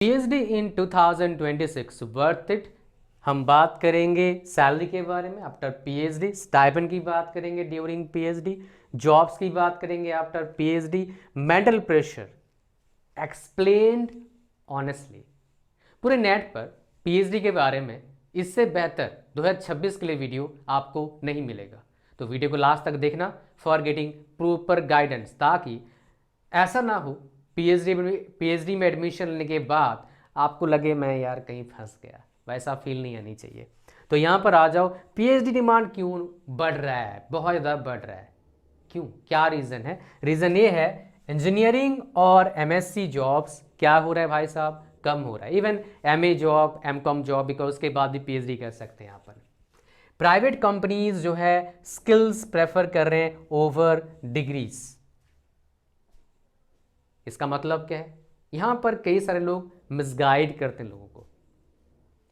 PhD in 2026 worth it. हम बात करेंगे सैलरी के बारे में आफ्टर पीएचडी, स्टाइपेंड की बात करेंगे ड्यूरिंग पीएचडी, जॉब्स की बात करेंगे after PhD, mental pressure explained honestly. पूरे नेट पर पीएचडी के बारे में इससे बेहतर 2026 के लिए वीडियो आपको नहीं मिलेगा, तो वीडियो को लास्ट तक देखना फॉर गेटिंग प्रॉपर गाइडेंस, ताकि ऐसा ना हो पीएचडी में एडमिशन लेने के बाद आपको लगे मैं यार कहीं फंस गया, वैसा फील नहीं आनी चाहिए। तो यहाँ पर आ जाओ, पीएचडी डिमांड क्यों बढ़ रहा है, बहुत ज़्यादा बढ़ रहा है, क्यों, क्या रीज़न है? रीज़न ये है इंजीनियरिंग और एमएससी जॉब्स क्या हो रहा है भाई साहब, कम हो रहा है। Even MA job, MCom job, because उसके बाद भी पीएचडी कर सकते हैं यहाँ पर। प्राइवेट कंपनीज जो है स्किल्स प्रेफर कर रहे हैं ओवर डिग्रीज। इसका मतलब क्या है? यहाँ पर कई सारे लोग मिसगाइड करते हैं लोगों को।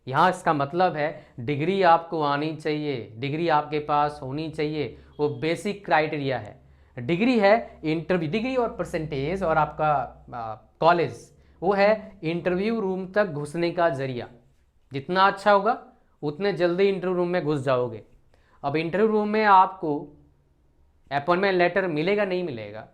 यहाँ इसका मतलब है डिग्री आपको आनी चाहिए, डिग्री आपके पास होनी चाहिए, वो बेसिक क्राइटेरिया है। डिग्री है इंटरव्यू, डिग्री और परसेंटेज और आपका कॉलेज वो है इंटरव्यू रूम तक घुसने का जरिया। जितना अच्छा होगा उतने जल्दी इंटरव्यू रूम में घुस जाओगे। अब इंटरव्यू रूम में आपको अपॉइंटमेंट लेटर मिलेगा नहीं मिलेगा,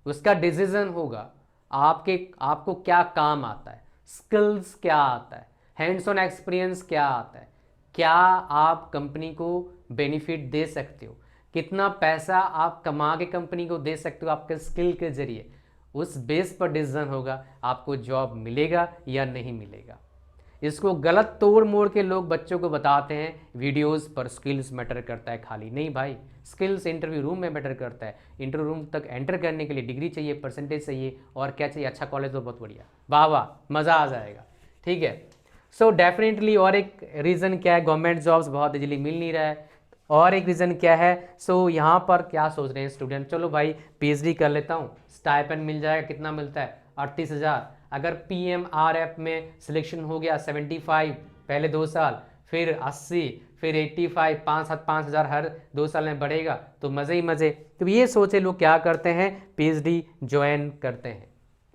उसका डिसीजन होगा आपको क्या काम आता है, स्किल्स क्या आता है, हैंड्स ऑन एक्सपीरियंस क्या आता है, क्या आप कंपनी को बेनिफिट दे सकते हो, कितना पैसा आप कमा के कंपनी को दे सकते हो आपके स्किल के जरिए। उस बेस पर डिसीजन होगा आपको जॉब मिलेगा या नहीं मिलेगा। इसको गलत तोड़ मोड़ के लोग बच्चों को बताते हैं वीडियोस पर स्किल्स मैटर करता है खाली, नहीं भाई, स्किल्स इंटरव्यू रूम में मैटर करता है। इंटरव्यू रूम तक एंटर करने के लिए डिग्री चाहिए, परसेंटेज चाहिए, और क्या चाहिए, अच्छा कॉलेज तो बहुत बढ़िया, वाह वाह, मज़ा आ जाएगा। ठीक है, सो डेफिनेटली। और एक रीज़न क्या है, गवर्नमेंट जॉब्स बहुत इजीली मिल नहीं रहा है। और एक रीज़न क्या है, सो यहाँ पर क्या सोच रहे हैं स्टूडेंट, चलो भाई पीएचडी कर लेता हूँ, स्टाइपेंड मिल जाएगा, कितना मिलता है 38,000। अगर पीएमआरएफ में सिलेक्शन हो गया 75 पहले 2 साल, फिर 80, फिर 85, 5,000 हर 2 साल में बढ़ेगा, तो मज़े ही मज़े। तो ये सोचे लोग क्या करते हैं, पीएचडी ज्वाइन करते हैं।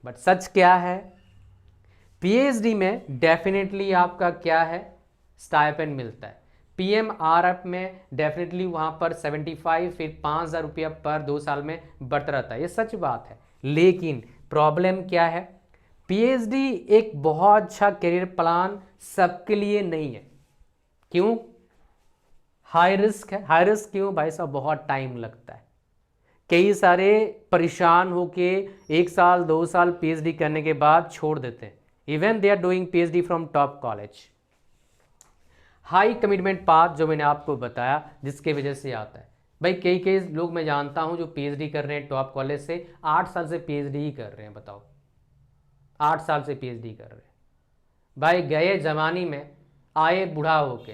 बट सच क्या है, पीएचडी में डेफिनेटली आपका क्या है, स्टाइपेंड मिलता है। पीएमआरएफ में डेफिनेटली वहाँ पर 75 फिर 5,000 रुपया पर 2 साल में बढ़ता रहता है, ये सच बात है। लेकिन प्रॉब्लम क्या है, पीएचडी एक बहुत अच्छा करियर प्लान सबके लिए नहीं है। क्यों? हाई रिस्क है। हाई रिस्क क्यों भाई साहब? बहुत टाइम लगता है, कई सारे परेशान होके 1 साल 2 साल पीएचडी करने के बाद छोड़ देते हैं, even they are doing PhD from top college. High commitment path जो मैंने आपको बताया, जिसके वजह से आता है भाई, कई कई लोग मैं जानता हूं जो पीएचडी कर रहे हैं टॉप कॉलेज से, 8 साल से पीएचडी ही कर रहे हैं। बताओ, 8 साल से पीएचडी कर रहे हैं भाई। गए जमाने में आए बूढ़ा होके,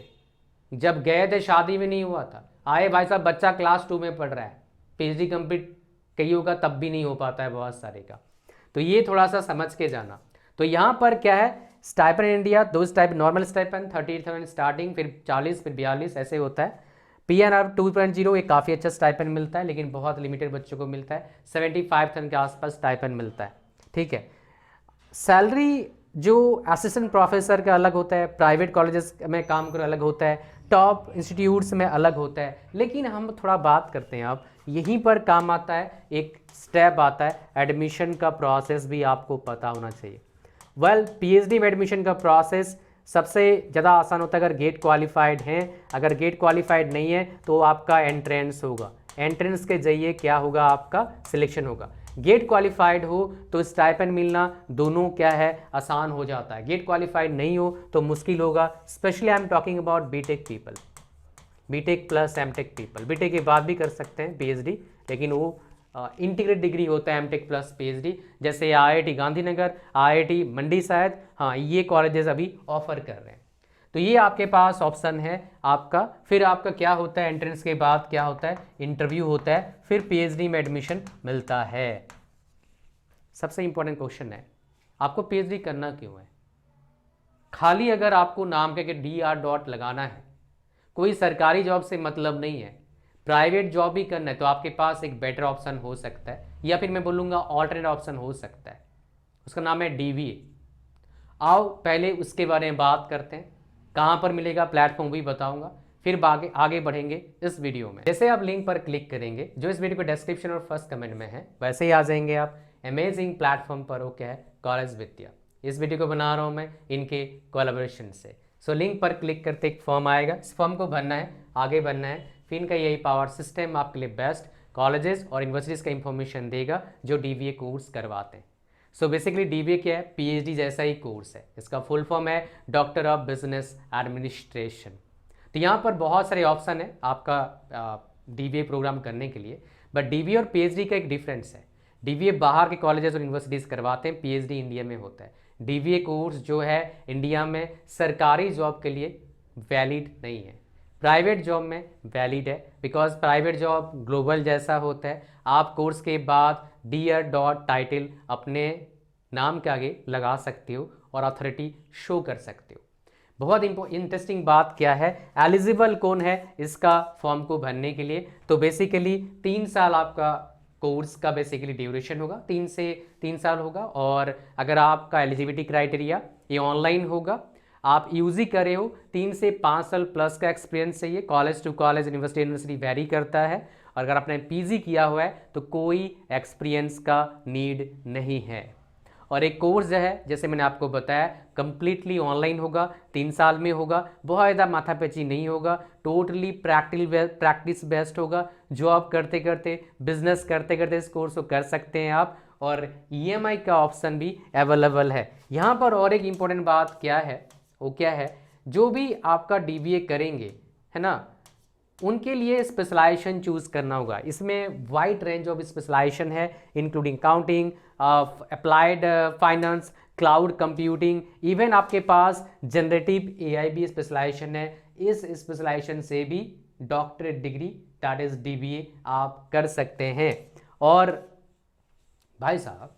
जब गए थे शादी में नहीं हुआ था, आए भाई साहब बच्चा क्लास 2 में पढ़ रहा है, पीएचडी कंप्लीट कईयों का तब भी नहीं हो पाता है, बहुत सारे का। तो ये थोड़ा सा समझ के जाना। तो यहाँ पर क्या है, stipend India 2 type, normal stipend 38,000 starting, फिर 40, फिर 42 ऐसे होता है। पीएनआर 2.0 एक काफ़ी अच्छा स्टाइपेंड मिलता है, लेकिन बहुत लिमिटेड बच्चों को मिलता है। 75,000 के आसपास स्टाइपेंड मिलता है। ठीक है, सैलरी जो असिस्टेंट प्रोफेसर का अलग होता है, प्राइवेट कॉलेजेस में काम कर अलग होता है, टॉप इंस्टीट्यूट्स में अलग होता है। लेकिन हम थोड़ा बात करते हैं, अब यहीं पर काम आता है एक स्टेप आता है, एडमिशन का प्रोसेस भी आपको पता होना चाहिए। वेल, पीएचडी में एडमिशन का प्रोसेस सबसे ज़्यादा आसान होता है अगर गेट क्वालिफाइड हैं। अगर गेट क्वालिफाइड नहीं है तो आपका एंट्रेंस होगा, एंट्रेंस के जरिए क्या होगा, आपका सिलेक्शन होगा। गेट क्वालिफाइड हो तो स्टाइपेंड मिलना दोनों क्या है, आसान हो जाता है। गेट क्वालिफाइड नहीं हो तो मुश्किल होगा। Specially I am talking about BTech people, BTech plus MTech people. BTech के बाद भी कर सकते हैं पीएचडी, लेकिन वो इंटीग्रेट डिग्री होता है एमटेक प्लस पीएचडी। जैसे आईआईटी गांधीनगर, आईआईटी मंडी शायद, हाँ ये कॉलेजेस अभी ऑफर कर रहे हैं। तो ये आपके पास ऑप्शन है आपका। फिर आपका क्या होता है, एंट्रेंस के बाद क्या होता है, इंटरव्यू होता है, फिर पीएचडी में एडमिशन मिलता है। सबसे इंपॉर्टेंट क्वेश्चन है, आपको पीएचडी करना क्यों है? खाली अगर आपको नाम के DR. लगाना है, कोई सरकारी जॉब से मतलब नहीं है, प्राइवेट जॉब भी करना है, तो आपके पास एक बेटर ऑप्शन हो सकता है, या फिर मैं बोलूँगा ऑल्टरनेट ऑप्शन हो सकता है, उसका नाम है डीवीए। आओ पहले उसके बारे में बात करते हैं। कहाँ पर मिलेगा प्लेटफॉर्म भी बताऊंगा, फिर आगे बढ़ेंगे इस वीडियो में। जैसे आप लिंक पर क्लिक करेंगे जो इस वीडियो के डिस्क्रिप्शन और फर्स्ट कमेंट में है, वैसे ही आ जाएंगे आप अमेजिंग प्लेटफॉर्म पर। वो क्या है? कॉलेज विद्या। इस वीडियो को बना रहा हूँ मैं इनके कोलैबोरेशन से। सो लिंक पर क्लिक करते एक फॉर्म आएगा, इस फॉर्म को भरना है, आगे बढ़ना है। फिर इनका यही पावर सिस्टम आपके लिए बेस्ट कॉलेजेस और यूनिवर्सिटीज़ का इंफॉर्मेशन देगा जो DBA कोर्स करवाते हैं। सो बेसिकली DBA क्या है? PhD जैसा ही कोर्स है। इसका फुल फॉर्म है डॉक्टर ऑफ बिजनेस एडमिनिस्ट्रेशन। तो यहाँ पर बहुत सारे ऑप्शन है आपका DBA प्रोग्राम करने के लिए, बट DBA और PhD का एक डिफरेंस है। DBA बाहर के कॉलेजेस और यूनिवर्सिटीज़ करवाते हैं, PhD इंडिया में होता है। DBA कोर्स जो है इंडिया में सरकारी जॉब के लिए वैलिड नहीं है, प्राइवेट जॉब में वैलिड है। बिकॉज प्राइवेट जॉब ग्लोबल जैसा होता है। आप कोर्स के बाद डियर डॉट टाइटल अपने नाम के आगे लगा सकते हो और अथॉरिटी शो कर सकते हो। बहुत इंटरेस्टिंग बात क्या है, एलिजिबल कौन है इसका फॉर्म को भरने के लिए? तो बेसिकली 3 साल आपका कोर्स का बेसिकली ड्यूरेशन होगा, 3 से 3 साल होगा। और अगर आपका एलिजिबिलिटी क्राइटेरिया ये ऑनलाइन होगा, आप यूजी करे हो, 3 से 5 साल प्लस का एक्सपीरियंस चाहिए। College to college, university vary करता है। और अगर आपने PG किया हुआ है तो कोई एक्सपीरियंस का नीड नहीं है। और एक कोर्स जो है जैसे मैंने आपको बताया कंप्लीटली ऑनलाइन होगा, 3 साल में होगा, बहुत ज़्यादा माथापैची नहीं होगा, टोटली प्रैक्टिस बेस्ड होगा। जॉब करते करते, बिजनेस करते करते इस कोर्स को कर सकते हैं आप। और EMI का ऑप्शन भी अवेलेबल है यहाँ पर। और एक इम्पोर्टेंट बात क्या है, वो क्या है, जो भी आपका DBA करेंगे है ना, उनके लिए स्पेशलाइजेशन चूज करना होगा। इसमें वाइड रेंज ऑफ स्पेशलाइजेशन है, including counting, applied finance, cloud computing, even आपके पास जनरेटिव AI भी स्पेशलाइजेशन है। इस स्पेशलाइजेशन से भी doctorate degree that is DBA आप कर सकते हैं। और भाई साहब,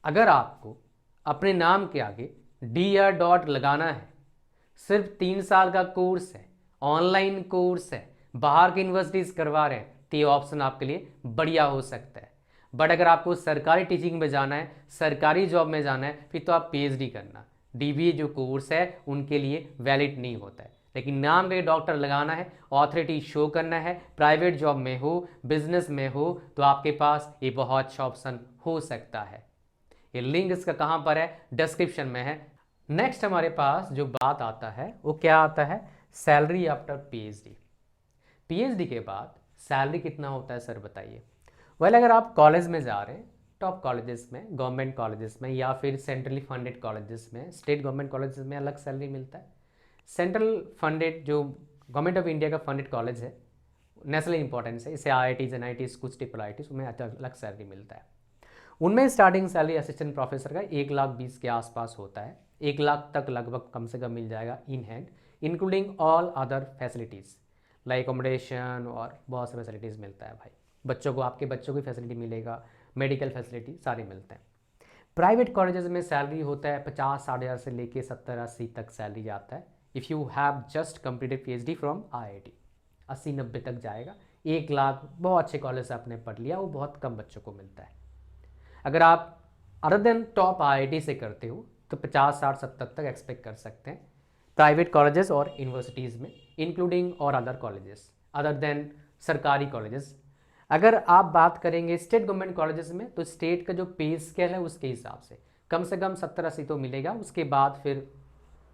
अगर आपको अपने नाम के आगे DR डॉट लगाना है, सिर्फ 3 साल का कोर्स है, ऑनलाइन कोर्स है, बाहर की यूनिवर्सिटीज़ करवा रहे हैं, तो ये ऑप्शन आपके लिए बढ़िया हो सकता है। बट अगर आपको सरकारी टीचिंग में जाना है, सरकारी जॉब में जाना है, फिर तो आप PhD करना। DBA जो कोर्स है उनके लिए वैलिड नहीं होता है। लेकिन नाम में डॉक्टर लगाना है, ऑथोरिटी शो करना है, प्राइवेट जॉब में हो, बिजनेस में हो, तो आपके पास ये बहुत अच्छा ऑप्शन हो सकता है। ये लिंक इसका कहाँ पर है? डिस्क्रिप्शन में है। नेक्स्ट हमारे पास जो बात आता है वो क्या आता है? सैलरी आफ्टर PhD के बाद सैलरी कितना होता है सर बताइए। वेल, अगर आप कॉलेज में जा रहे हैं, टॉप कॉलेजेस में, गवर्नमेंट कॉलेजेस में, या फिर सेंट्रली फंडेड कॉलेजेस में, स्टेट गवर्नमेंट कॉलेजेस में अलग सैलरी मिलता है। सेंट्रल फंडेड जो गवर्नमेंट ऑफ इंडिया का फंडेड कॉलेज है, नेशनल इंपॉर्टेंस है, इसे IITs NITs कुछ IITs उनमें अलग सैलरी मिलता है। उनमें स्टार्टिंग सैलरी असिस्टेंट प्रोफेसर का 1,20,000 के आसपास होता है। 1 लाख तक लगभग कम से कम मिल जाएगा in hand, including all other facilities like accommodation और बहुत सारी फैसिलिटीज़ मिलता है भाई। बच्चों को, आपके बच्चों की फैसिलिटी मिलेगा, मेडिकल फैसिलिटी सारे मिलते हैं। प्राइवेट कॉलेजेस में सैलरी होता है 50-60 हज़ार से लेके 70-80 तक सैलरी जाता है। If you have just completed PhD from IIT, 80-90 तक जाएगा। 1 लाख बहुत अच्छे कॉलेज से आपने पढ़ लिया, वो बहुत कम बच्चों को मिलता है। अगर आप अदर देन टॉप IIT से करते हो तो 50-60-70 तक एक्सपेक्ट कर सकते हैं प्राइवेट कॉलेजेस और यूनिवर्सिटीज़ में, इंक्लूडिंग और अदर कॉलेजेस अदर देन सरकारी कॉलेजेस। अगर आप बात करेंगे स्टेट गवर्नमेंट कॉलेजेस में, तो स्टेट का जो पे स्केल है उसके हिसाब से कम 70-80 तो मिलेगा। उसके बाद फिर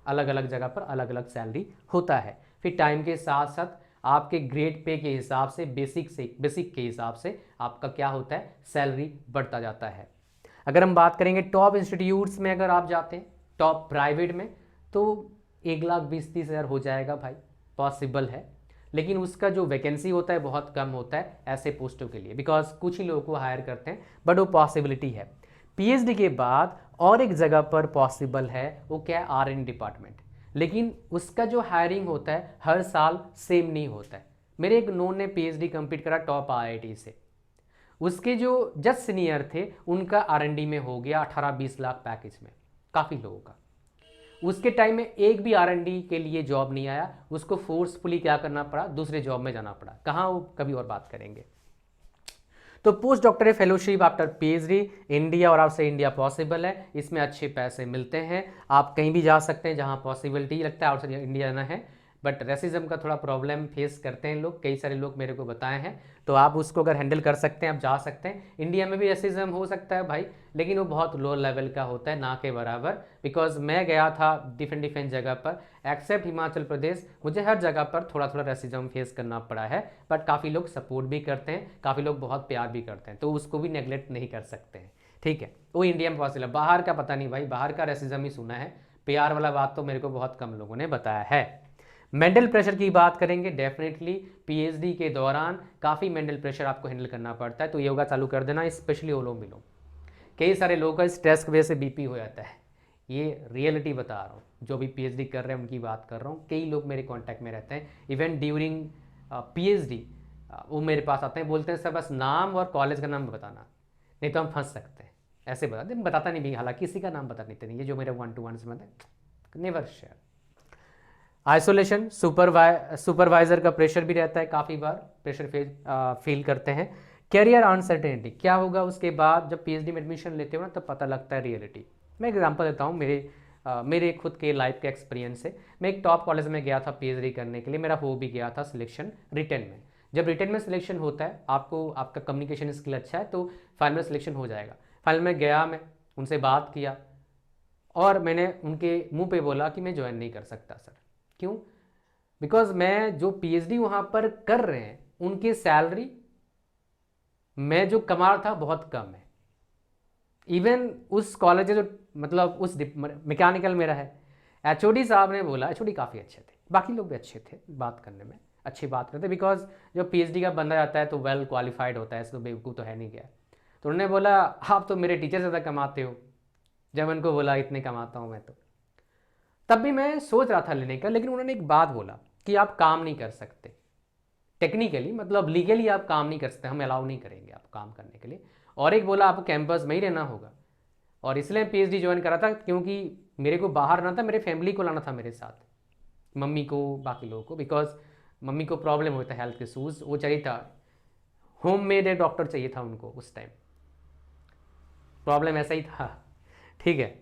अलग अलग जगह पर अलग अलग सैलरी होता है। फिर टाइम के साथ साथ आपके ग्रेड पे के हिसाब से, बेसिक के हिसाब से आपका क्या होता है, सैलरी बढ़ता जाता है। अगर हम बात करेंगे टॉप इंस्टीट्यूट्स में, अगर आप जाते हैं टॉप प्राइवेट में, तो 1,20,000-30 हज़ार हो जाएगा भाई, पॉसिबल है। लेकिन उसका जो वैकेंसी होता है बहुत कम होता है ऐसे पोस्टों के लिए, बिकॉज कुछ ही लोगों को हायर करते हैं, बट वो पॉसिबिलिटी है। PhD के बाद और एक जगह पर पॉसिबल है, वो क्या है, R&D डिपार्टमेंट। लेकिन उसका जो हायरिंग होता है हर साल सेम नहीं होता है। मेरे एक नोन ने PhD कंप्लीट करा टॉप IIT से, उसके जो जस्ट सीनियर थे उनका R&D में हो गया 18-20 लाख पैकेज में, काफ़ी लोगों का। उसके टाइम में एक भी R&D के लिए जॉब नहीं आया, उसको फोर्सफुली क्या करना पड़ा, दूसरे जॉब में जाना पड़ा। कहाँ, वो कभी और बात करेंगे। तो post doctorate fellowship after PhD India और आपसे इंडिया पॉसिबल है, इसमें अच्छे पैसे मिलते हैं, आप कहीं भी जा सकते हैं जहाँ पॉसिबिलिटी लगता है आउटसाइड इंडिया जाना है। बट रेसिज्म का थोड़ा प्रॉब्लम फेस करते हैं लोग, कई सारे लोग मेरे को बताए हैं, तो आप उसको अगर हैंडल कर सकते हैं आप जा सकते हैं। इंडिया में भी रेसिज्म हो सकता है भाई, लेकिन वो बहुत लो लेवल का होता है, ना के बराबर। बिकॉज मैं गया था डिफरेंट जगह पर, एक्सेप्ट हिमाचल प्रदेश, मुझे हर जगह पर थोड़ा थोड़ा रेसिज्म फेस करना पड़ा है, बट काफ़ी लोग सपोर्ट भी करते हैं, काफ़ी लोग बहुत प्यार भी करते हैं, तो उसको भी नेगलेक्ट नहीं कर सकते हैं, ठीक है। वो इंडिया में पॉसिबल है, बाहर का पता नहीं भाई, बाहर का रेसिज्म ही सुना है, प्यार वाला बात तो मेरे को बहुत कम लोगों ने बताया है। मेंटल प्रेशर की बात करेंगे, डेफिनेटली पीएचडी के दौरान काफ़ी मेंटल प्रेशर आपको हैंडल करना पड़ता है, तो योगा चालू कर देना, स्पेशली ओलोम विलोम। कई सारे लोगों का स्ट्रेस की वजह से बीपी हो जाता है, ये रियलिटी बता रहा हूँ, जो भी पीएचडी कर रहे हैं उनकी बात कर रहा हूँ, कई लोग मेरे कांटेक्ट में रहते हैं, इवन ड्यूरिंग पीएचडी वो मेरे पास आते हैं, बोलते हैं सर बस नाम और कॉलेज का नाम बताना, नहीं तो हम फंस सकते हैं, ऐसे बताता नहीं भी, हालांकि किसी का नाम बता नहीं, ये जो मेरे 1-to-1 में नेवर शेयर। आइसोलेशन, सुपरवाइजर का प्रेशर भी रहता है, काफ़ी बार प्रेशर फील करते हैं। कैरियर अनसर्टेनिटी, क्या होगा उसके बाद, जब पीएचडी में एडमिशन लेते हो ना तब पता लगता है रियलिटी। मैं एग्जांपल देता हूँ, मेरे खुद के लाइफ के एक्सपीरियंस से। मैं एक टॉप कॉलेज में गया था पीएचडी करने के लिए, मेरा हो भी गया था सिलेक्शन रिटन में। जब रिटन में सिलेक्शन होता है, आपका कम्युनिकेशन स्किल अच्छा है तो फाइनल सिलेक्शन हो जाएगा। फाइनल में गया, मैं उनसे बात किया और मैंने उनके मुँह पे बोला कि मैं ज्वाइन नहीं कर सकता सर। क्यों? बिकॉज मैं जो पीएचडी वहाँ पर कर रहे हैं उनकी सैलरी मैं जो कमा रहा था बहुत कम है। इवन उस कॉलेज जो मतलब उस मैकेनिकल मेरा है, एचओडी साहब ने बोला, एचओडी काफ़ी अच्छे थे, बाकी लोग भी अच्छे थे, बात करने में अच्छी बात करते, बिकॉज जो पीएचडी का बंदा जाता है तो वेल क्वालिफाइड होता है, ऐसे तो बेवकूफ़ तो है नहीं गया। तो उन्होंने बोला आप तो मेरे टीचर से ज़्यादा कमाते हो। जब उनको बोला इतने कमाता हूँ मैं, तो तब भी मैं सोच रहा था लेने का, लेकिन उन्होंने एक बात बोला कि आप काम नहीं कर सकते टेक्निकली, मतलब लीगली आप काम नहीं कर सकते, हम अलाउ नहीं करेंगे आपको काम करने के लिए। और एक बोला आपको कैंपस में ही रहना होगा, और इसलिए पीएचडी ज्वाइन करा था क्योंकि मेरे को बाहर रहना था, मेरे फैमिली को लाना था मेरे साथ, मम्मी को, बाकी लोगों को, बिकॉज मम्मी को प्रॉब्लम होता है हेल्थ इशूज़, वो चाहिए था होम मेड डॉक्टर चाहिए था उनको उस टाइम, प्रॉब्लम ऐसा ही था, ठीक है।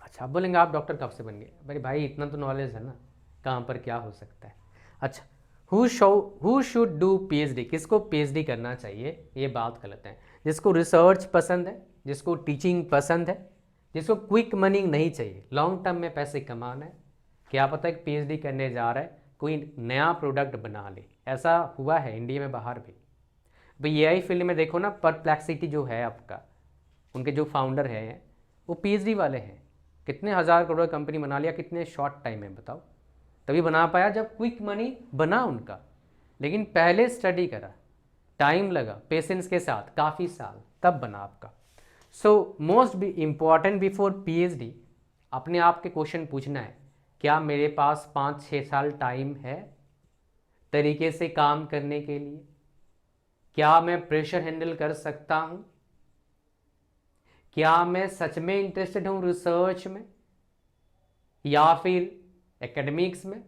अच्छा, आप बोलेंगे आप डॉक्टर कब से बन गए? मेरे भाई इतना तो नॉलेज है ना, कहाँ पर क्या हो सकता है। अच्छा, हु शुड डू पीएचडी, किसको पीएचडी करना चाहिए, ये बात गलत है। जिसको रिसर्च पसंद है, जिसको टीचिंग पसंद है, जिसको क्विक मनी नहीं चाहिए, लॉन्ग टर्म में पैसे कमाना है, क्या पता है पीएचडी करने जा रहा है कोई नया प्रोडक्ट बना ले, ऐसा हुआ है इंडिया में, बाहर भी। भाई एआई फील्ड में देखो ना, परप्लेक्सिटी जो है आपका, उनके जो फाउंडर हैं वो पीएचडी वाले हैं, कितने हज़ार करोड़ कंपनी बना लिया कितने शॉर्ट टाइम में, बताओ। तभी बना पाया जब क्विक मनी बना उनका, लेकिन पहले स्टडी करा, टाइम लगा, पेशेंस के साथ काफ़ी साल, तब बना आपका। So most B important before PhD, अपने आप के क्वेश्चन पूछना है, क्या मेरे पास 5-6 साल टाइम है तरीके से काम करने के लिए? क्या मैं प्रेशर हैंडल कर सकता हूँ? क्या मैं सच में इंटरेस्टेड हूँ रिसर्च में या फिर एकेडमिक्स में?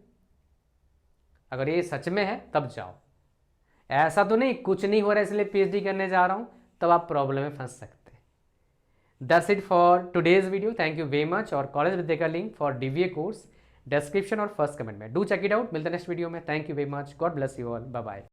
अगर ये सच में है तब जाओ, ऐसा तो नहीं कुछ नहीं हो रहा है इसलिए पीएचडी करने जा रहा हूँ, तब आप प्रॉब्लम में फंस सकते हैं। That's it for today's video, thank you very much. और कॉलेज विद्या का link for DVA course description और फर्स्ट कमेंट में, डू चेक इट आउट। मिलते हैं नेक्स्ट वीडियो में, thank you very much, God bless you all, bye bye.